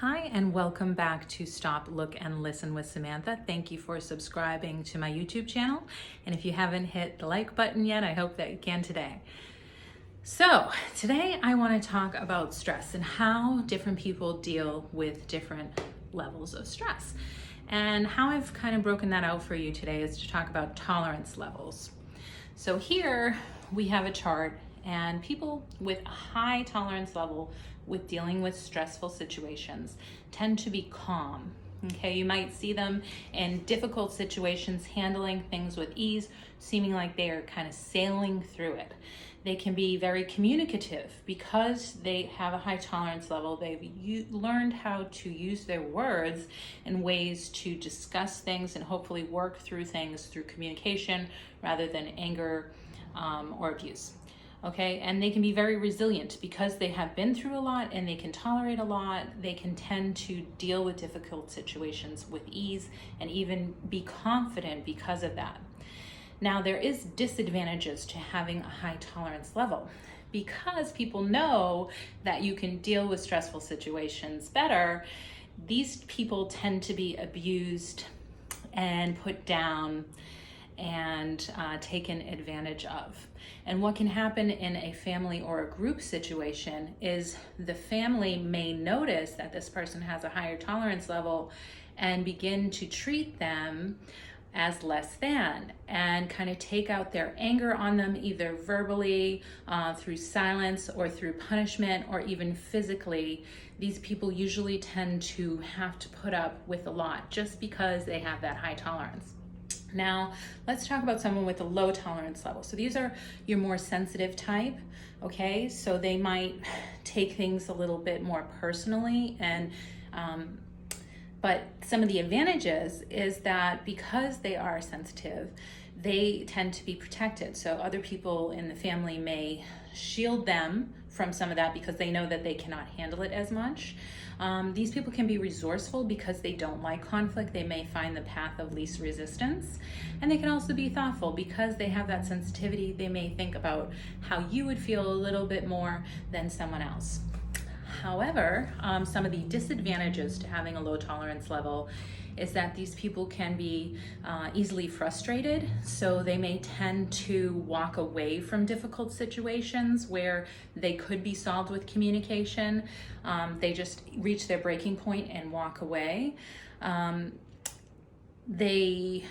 Hi, and welcome back to Stop, Look, and Listen with Samantha. Thank you for subscribing to my YouTube channel. And if you haven't hit the like button yet, I hope that you can today. So today I want to talk about stress and how different people deal with different levels of stress. And how I've kind of broken that out for you today is to talk about tolerance levels. So here we have a chart, and people with a high tolerance level with dealing with stressful situations tend to be calm. Okay, you might see them in difficult situations handling things with ease, seeming like they are kind of sailing through it. They can be very communicative because they have a high tolerance level. They've learned how to use their words in ways to discuss things and hopefully work through things through communication rather than anger or abuse. Okay, and they can be very resilient because they have been through a lot and they can tolerate a lot. They can tend to deal with difficult situations with ease and even be confident because of that. Now, there is disadvantages to having a high tolerance level because people know that you can deal with stressful situations better. These people tend to be abused and put down and taken advantage of. And what can happen in a family or a group situation is the family may notice that this person has a higher tolerance level and begin to treat them as less than and kind of take out their anger on them either verbally, through silence, or through punishment, or even physically. These people usually tend to have to put up with a lot just because they have that high tolerance. Now, let's talk about someone with a low tolerance level. So these are your more sensitive type, okay? So they might take things a little bit more personally, and but some of the advantages is that because they are sensitive, they tend to be protected. So other people in the family may shield them from some of that because they know that they cannot handle it as much. These people can be resourceful because they don't like conflict. They may find the path of least resistance. And they can also be thoughtful because they have that sensitivity. They may think about how you would feel a little bit more than someone else. However, some of the disadvantages to having a low tolerance level is that these people can be easily frustrated. So they may tend to walk away from difficult situations where they could be solved with communication. They just reach their breaking point and walk away. They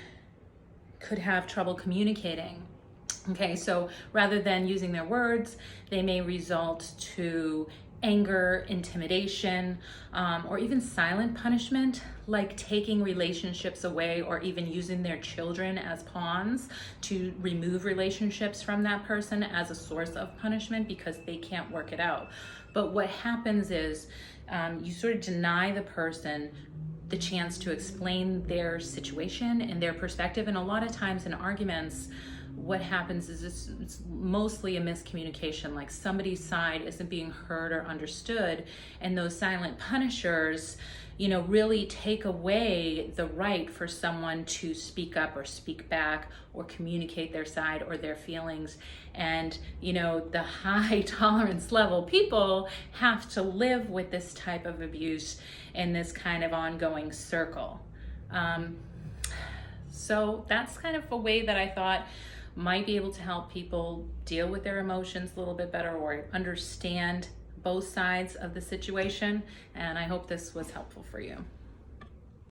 could have trouble communicating. Okay, so rather than using their words, they may result to anger, intimidation, or even silent punishment, like taking relationships away or even using their children as pawns to remove relationships from that person as a source of punishment because they can't work it out. But what happens is you sort of deny the person the chance to explain their situation and their perspective. And a lot of times in arguments, what happens is it's mostly a miscommunication, like somebody's side isn't being heard or understood, and those silent punishers, really take away the right for someone to speak up or speak back or communicate their side or their feelings. And, the high tolerance level people have to live with this type of abuse in this kind of ongoing circle. So that's kind of a way that I thought might be able to help people deal with their emotions a little bit better or understand both sides of the situation. And I hope this was helpful for you.